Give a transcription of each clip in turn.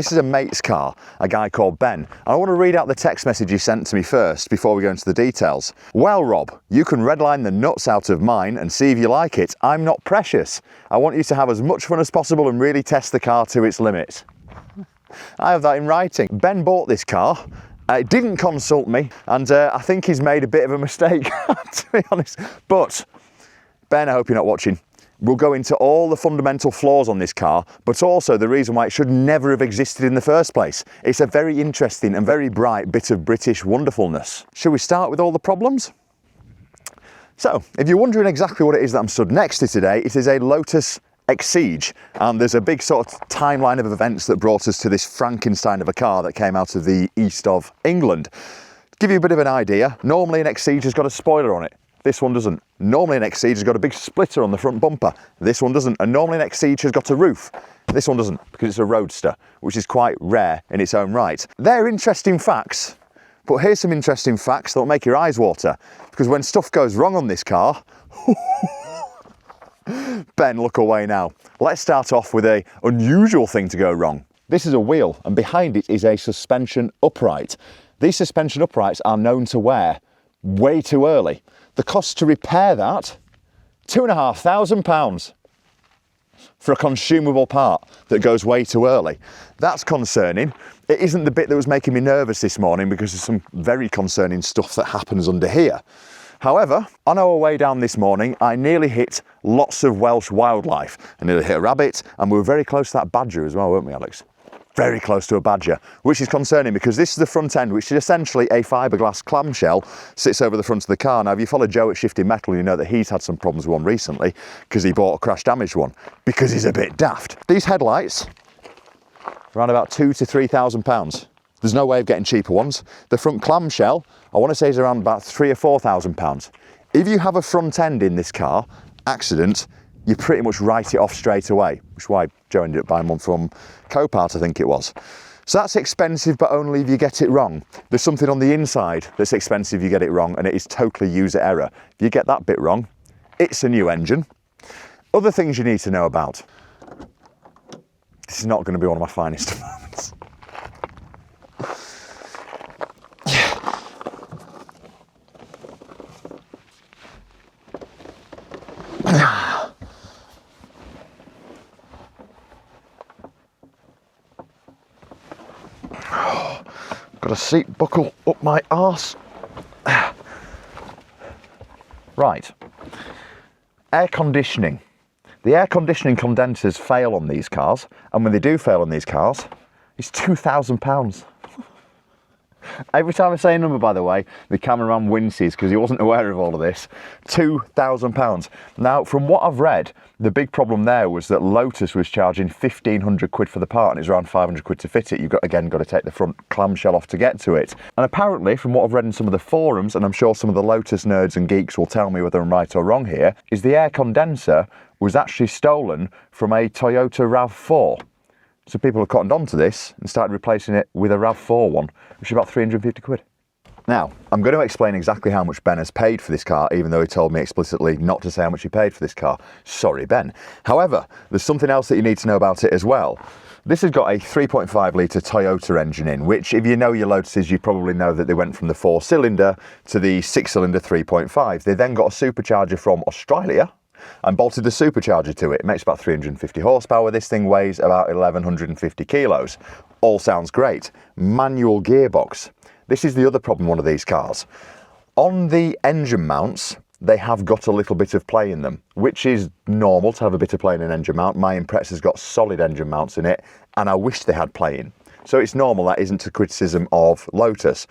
This is a mate's car, a guy called Ben. I want to read out the text message he sent to me first before we go into the details. Well, Rob, you can redline the nuts out of mine and see if you like it. I'm not precious. I want you to have as much fun as possible and really test the car to its limits. I have that in writing. Ben bought this car. Didn't consult me, and I think he's made a bit of a mistake, to be honest. But, Ben, I hope you're not watching. We'll go into all the fundamental flaws on this car, but also the reason why it should never have existed in the first place. It's a very interesting and very bright bit of British wonderfulness. Shall we start with all the problems? So, if you're wondering exactly what it is that I'm stood next to today, it is a Lotus Exige, and there's a big sort of timeline of events that brought us to this Frankenstein of a car that came out of the east of England. To give you a bit of an idea, normally an Exige has got a spoiler on it. This one doesn't. Normally an Exige has got a big splitter on the front bumper. This one doesn't. And normally an Exige has got a roof. This one doesn't, because it's a roadster, which is quite rare in its own right. They're interesting facts, but here's some interesting facts that will make your eyes water. Because when stuff goes wrong on this car, Ben, look away now. Let's start off with an unusual thing to go wrong. This is a wheel, and behind it is a suspension upright. These suspension uprights are known to wear way too early. The cost to repair that, £2,500 for a consumable part that goes way too early. That's concerning. It isn't the bit that was making me nervous this morning, because there's some very concerning stuff that happens under here. However, on our way down this morning, I nearly hit lots of Welsh wildlife. I nearly hit a rabbit, and we were very close to that badger as well, weren't we, Alex? Very close to a badger, which is concerning because this is the front end, which is essentially a fiberglass clamshell, sits over the front of the car. Now, if you follow Joe at Shifting Metal, you know that he's had some problems with one recently because he bought a crash damaged one because he's a bit daft. These headlights, around about £2,000 to £3,000. There's no way of getting cheaper ones. The front clamshell, I want to say, is around about £3,000 or £4,000. If you have a front end in this car accident, you pretty much write it off straight away, which is why Joe ended up buying one from Copart, I think it was. So that's expensive, but only if you get it wrong. There's something on the inside that's expensive if you get it wrong, and it is totally user error. If you get that bit wrong, it's a new engine. Other things you need to know about. This is not going to be one of my finest moments. Got a seat buckle up my arse. Right. Air conditioning. The air conditioning condensers fail on these cars, and when they do fail on these cars, it's £2,000. Every time I say a number, by the way, the cameraman winces because he wasn't aware of all of this. £2,000. Now, from what I've read, the big problem there was that Lotus was charging 1,500 quid for the part, and it's around 500 quid to fit it. You've got to take the front clamshell off to get to it. And apparently, from what I've read in some of the forums, and I'm sure some of the Lotus nerds and geeks will tell me whether I'm right or wrong here, is the air condenser was actually stolen from a Toyota RAV4. So people have cottoned onto this and started replacing it with a RAV4 one, which is about 350 quid. Now, I'm going to explain exactly how much Ben has paid for this car, even though he told me explicitly not to say how much he paid for this car. Sorry, Ben. However, there's something else that you need to know about it as well. This has got a 3.5 litre Toyota engine in, which, if you know your Lotuses, you probably know that they went from the 4-cylinder to the 6-cylinder 3.5. They then got a supercharger from Australia and bolted the supercharger to it. It makes about 350 horsepower. This thing weighs about 1,150 kilos. All sounds great. Manual gearbox. This is the other problem with one of these cars. On the engine mounts, they have got a little bit of play in them, which is normal to have a bit of play in an engine mount. My Impreza's got solid engine mounts in it, and I wish they had play in. So it's normal, that isn't a criticism of Lotus.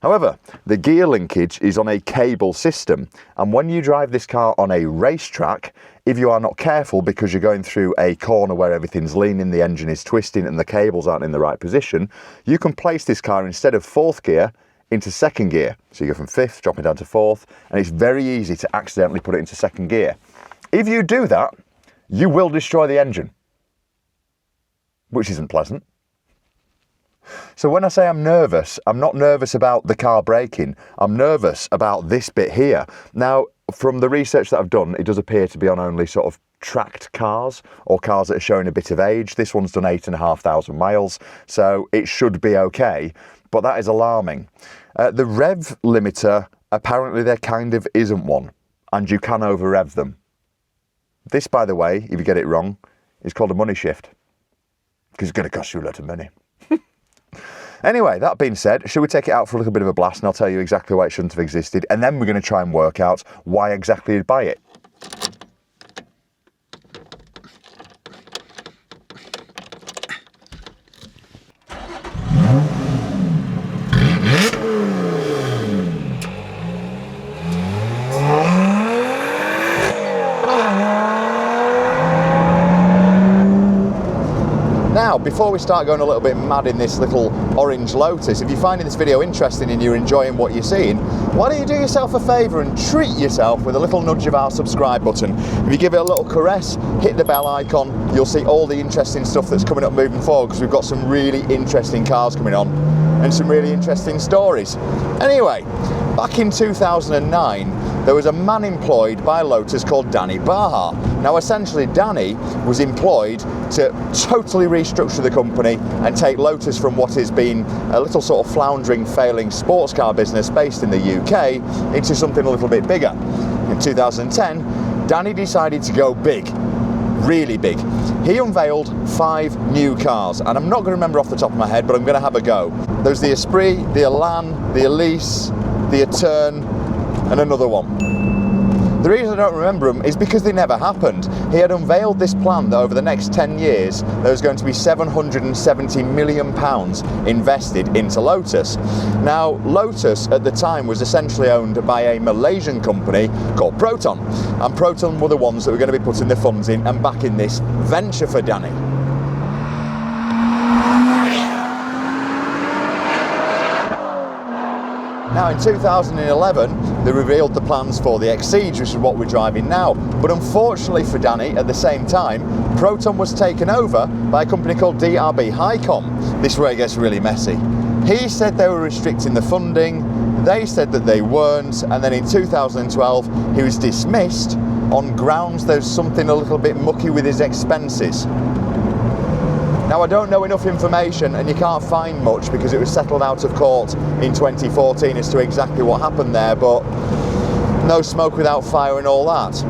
However, the gear linkage is on a cable system, and when you drive this car on a racetrack, if you are not careful because you're going through a corner where everything's leaning, the engine is twisting and the cables aren't in the right position, you can place this car instead of 4th gear into 2nd gear. So you go from 5th, dropping down to 4th, and it's very easy to accidentally put it into 2nd gear. If you do that, you will destroy the engine, which isn't pleasant. So when I say I'm nervous, I'm not nervous about the car braking. I'm nervous about this bit here. Now, from the research that I've done, it does appear to be on only sort of tracked cars or cars that are showing a bit of age. This one's done 8,500 miles, so it should be okay, but that is alarming. The rev limiter, apparently there kind of isn't one, and you can over rev them. This, by the way, if you get it wrong, is called a money shift, because it's going to cost you a lot of money. Anyway, that being said, should we take it out for a little bit of a blast, and I'll tell you exactly why it shouldn't have existed, and then we're going to try and work out why exactly you'd buy it. Now, before we start going a little bit mad in this little orange Lotus, if you're finding this video interesting and you're enjoying what you're seeing, why don't you do yourself a favour and treat yourself with a little nudge of our subscribe button. If you give it a little caress, hit the bell icon, you'll see all the interesting stuff that's coming up moving forward, because we've got some really interesting cars coming on and some really interesting stories. Anyway, back in 2009, there was a man employed by Lotus called Danny Baha. Now, essentially, Danny was employed to totally restructure the company and take Lotus from what has been a little sort of floundering, failing sports car business based in the UK into something a little bit bigger. In 2010, Danny decided to go big, really big. He unveiled 5 new cars, and I'm not going to remember off the top of my head, but I'm going to have a go. There's the Esprit, the Elan, the Elise, the Eterne, and another one. The reason I don't remember them is because they never happened. He had unveiled this plan that over the next 10 years there was going to be £770 million invested into Lotus. Now, Lotus at the time was essentially owned by a Malaysian company called Proton, and Proton were the ones that were going to be putting the funds in and backing this venture for Danny. Now, in 2011, they revealed the plans for the Exige, which is what we're driving now. But unfortunately for Danny, at the same time, Proton was taken over by a company called DRB Highcom. This is where it gets really messy. He said they were restricting the funding, they said that they weren't, and then in 2012, he was dismissed on grounds there's something a little bit mucky with his expenses. Now, I don't know enough information, and you can't find much because it was settled out of court in 2014 as to exactly what happened there, but no smoke without fire and all that.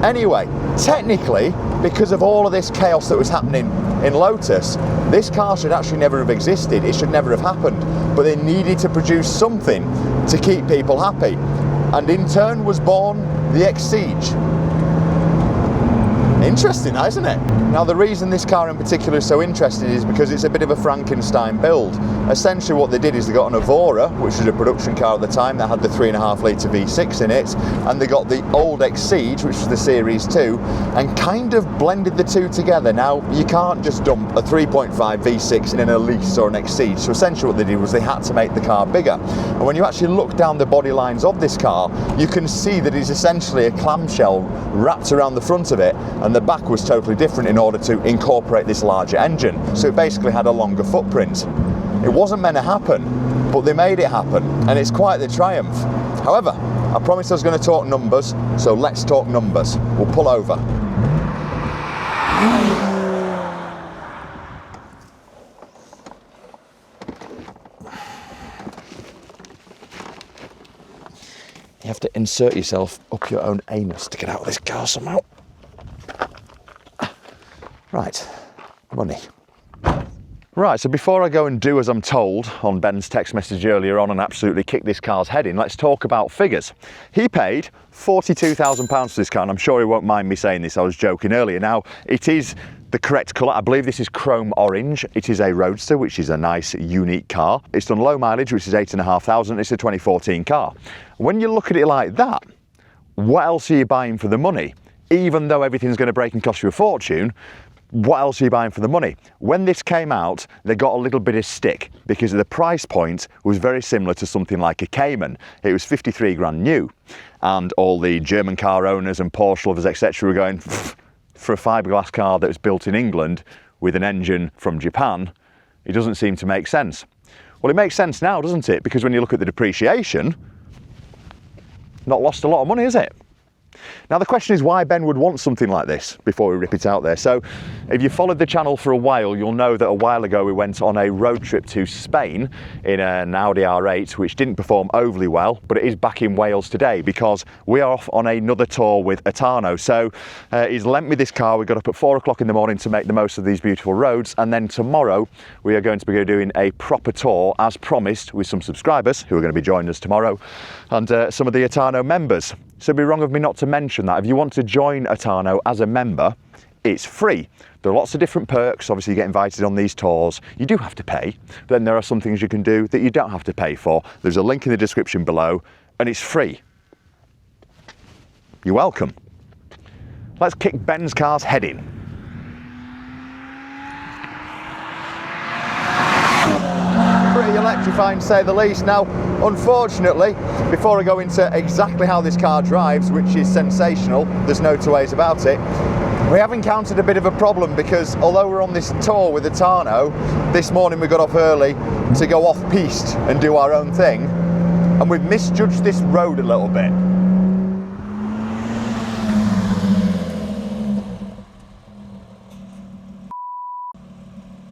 Anyway, technically, because of all of this chaos that was happening in Lotus, this car should actually never have existed. It should never have happened, but they needed to produce something to keep people happy, and in turn was born the Exige. Interesting, isn't it? Now, the reason this car in particular is so interesting is because it's a bit of a Frankenstein build. Essentially what they did is they got an Evora, which was a production car at the time that had the 3.5 litre V6 in it, and they got the old Exige, which was the Series 2, and kind of blended the two together. Now, you can't just dump a 3.5 V6 in an Elise or an Exige, so essentially what they did was they had to make the car bigger. And when you actually look down the body lines of this car, you can see that it's essentially a clamshell wrapped around the front of it, and the back was totally different in order to incorporate this larger engine. So it basically had a longer footprint. It wasn't meant to happen, but they made it happen, and it's quite the triumph. However, I promised I was going to talk numbers, so let's talk numbers. We'll pull over. You have to insert yourself up your own anus to get out of this car somehow. Right, money. Right, so before I go and do as I'm told on Ben's text message earlier on and absolutely kick this car's head in, let's talk about figures. He paid £42,000 for this car, and I'm sure he won't mind me saying this, I was joking earlier. Now, it is the correct colour. I believe this is chrome orange. It is a roadster, which is a nice, unique car. It's done low mileage, which is 8,500. It's a 2014 car. When you look at it like that, what else are you buying for the money? Even though everything's going to break and cost you a fortune, what else are you buying for the money? When this came out, they got a little bit of stick because the price point was very similar to something like a Cayman. It was 53 grand new, and all the German car owners and Porsche lovers, etc., were going, for a fiberglass car that was built in England with an engine from Japan, it doesn't seem to make sense. Well, it makes sense now, doesn't it? Because when you look at the depreciation, not lost a lot of money, is it? Now the question is why Ben would want something like this before we rip it out there. So if you followed the channel for a while, you'll know that a while ago we went on a road trip to Spain in an Audi R8, which didn't perform overly well, but it is back in Wales today because we are off on another tour with Atano. So he's lent me this car. We got up at 4 o'clock in the morning to make the most of these beautiful roads, and then tomorrow we are going to be doing a proper tour as promised with some subscribers who are going to be joining us tomorrow, and some of the Atano members. So it'd be wrong of me not to mention that if you want to join Atano as a member, it's free. There are lots of different perks. Obviously you get invited on these tours. You do have to pay, but then there are some things you can do that you don't have to pay for. There's a link in the description below and it's free. You're welcome. Let's kick Ben's car's head in. Pretty electrifying, to say the least. Now, unfortunately, before I go into exactly how this car drives, which is sensational, there's no two ways about it, we have encountered a bit of a problem because although we're on this tour with Atano, this morning we got off early to go off-piste and do our own thing, and we've misjudged this road a little bit.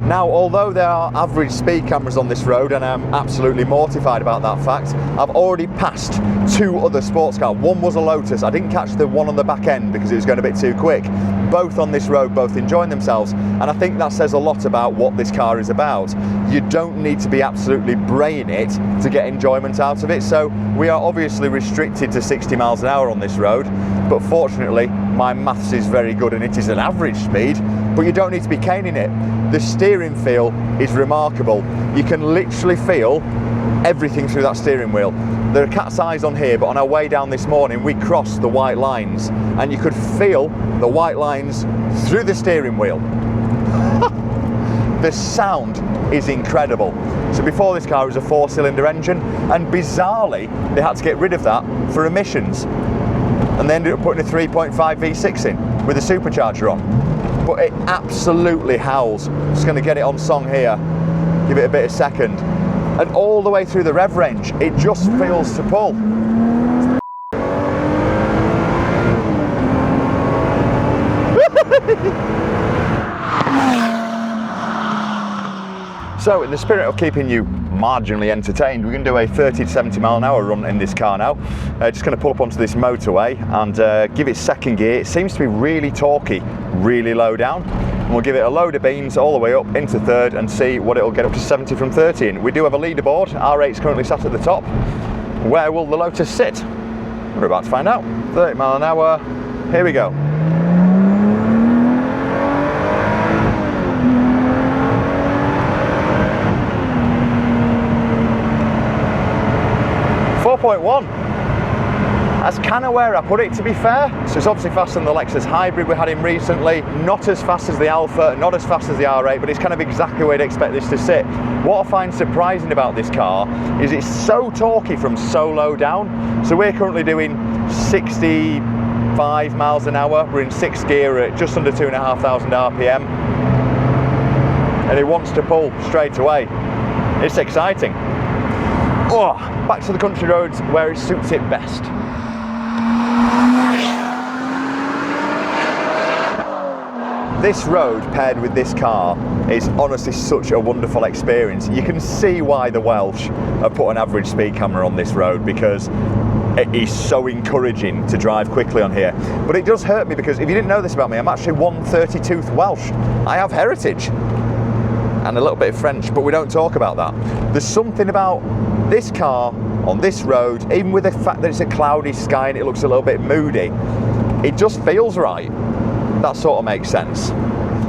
Now, although there are average speed cameras on this road, and I'm absolutely mortified about that fact, I've already passed 2 other sports cars. One was a Lotus. I didn't catch the one on the back end because it was going a bit too quick. Both on this road, both enjoying themselves. And I think that says a lot about what this car is about. You don't need to be absolutely braying it to get enjoyment out of it. So we are obviously restricted to 60 miles an hour on this road. But fortunately, my maths is very good and it is an average speed, but you don't need to be caning it. The steering feel is remarkable. You can literally feel everything through that steering wheel. There are cat's eyes on here, but on our way down this morning, we crossed the white lines and you could feel the white lines through the steering wheel. The sound is incredible. So before this car was a 4-cylinder engine, and bizarrely, they had to get rid of that for emissions. And they ended up putting a 3.5 V6 in with a supercharger on. But it absolutely howls. Just going to get it on song here, give it a bit of second. And all the way through the rev range, it just feels to pull. So in the spirit of keeping you marginally entertained, we're going to do a 30 to 70 mile an hour run in this car now. Just going to pull up onto this motorway and give it second gear. It seems to be really torquey, really low down. And we'll give it a load of beans all the way up into third and see what it'll get up to 70 from 30 in. We do have a leaderboard. R8's currently sat at the top. Where will the Lotus sit? We're about to find out. 30 mile an hour, here we go. 4.1. That's kind of where I put it, to be fair. So it's obviously faster than the Lexus Hybrid we had in recently, not as fast as the Alpha, not as fast as the R8, but it's kind of exactly where I'd expect this to sit. What I find surprising about this car is it's so torquey from so low down. So we're currently doing 65 miles an hour. We're in 6th gear at just under 2,500 RPM. And it wants to pull straight away. It's exciting. Oh, back to the country roads where it suits it best. This road paired with this car is honestly such a wonderful experience. You can see why the Welsh have put an average speed camera on this road, because it is so encouraging to drive quickly on here. But it does hurt me because if you didn't know this about me, I'm actually 1/32th Welsh. I have heritage and a little bit of French, but we don't talk about that. There's something about this car on this road, even with the fact that it's a cloudy sky and it looks a little bit moody, it just feels right. That sort of makes sense.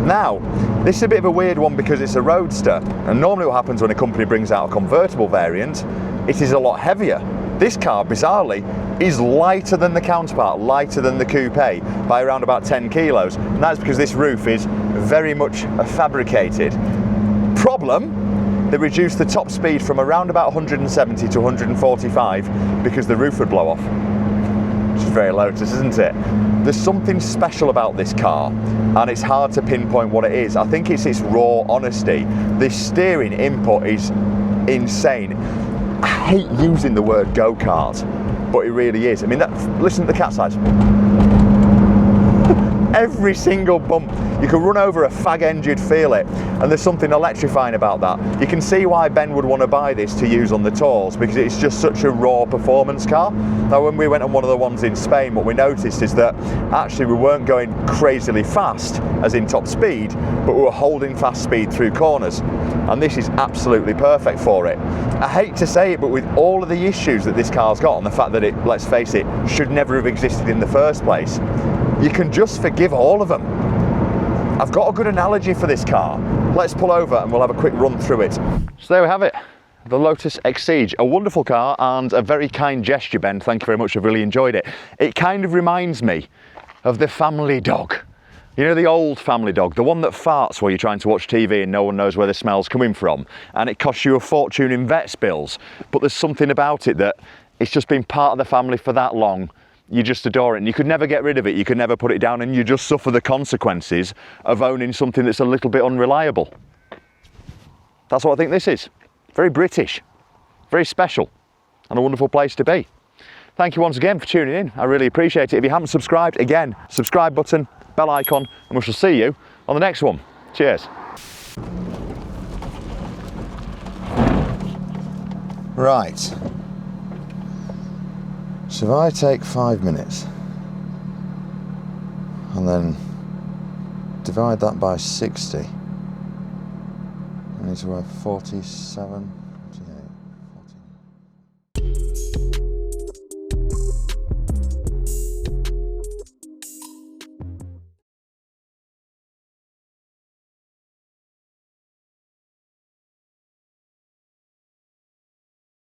Now, this is a bit of a weird one because it's a roadster, and normally what happens when a company brings out a convertible variant, it is a lot heavier. This car, bizarrely, is lighter than the counterpart, lighter than the coupe by around about 10 kilos. And that's because this roof is very much fabricated. Problem, they reduced the top speed from around about 170 to 145 because the roof would blow off. Which is very Lotus, isn't it? There's something special about this car, and it's hard to pinpoint what it is. I think it's its raw honesty. This steering input is insane. I hate using the word go-kart, but it really is. I mean, listen to the cat's eyes. Every single bump, you can run over a fag engine, you'd feel it, and there's something electrifying about that. You can see why Ben would want to buy this to use on the tours, because it's just such a raw performance car. Now, when we went on one of the ones in Spain, what we noticed is that actually we weren't going crazily fast, as in top speed, but we were holding fast speed through corners, and this is absolutely perfect for it. I hate to say it, but with all of the issues that this car's got, and the fact that it, let's face it, should never have existed in the first place, you can just forgive all of them. I've got a good analogy for this car. Let's pull over and we'll have a quick run through it. So there we have it, the Lotus Exige. A wonderful car and a very kind gesture, Ben. Thank you very much, I've really enjoyed it. It kind of reminds me of the family dog. You know, the old family dog, the one that farts while you're trying to watch TV and no one knows where the smell's coming from, and it costs you a fortune in vet's bills, but there's something about it that it's just been part of the family for that long. You just adore it, and you could never get rid of it, you could never put it down, and you just suffer the consequences of owning something that's a little bit unreliable. That's what I think this is. Very British, very special, and a wonderful place to be. Thank you once again for tuning in, I really appreciate it. If you haven't subscribed, again, subscribe button, bell icon, and we shall see you on the next one. Cheers. Right. So if I take 5 minutes and then divide that by 60, I need to have 47.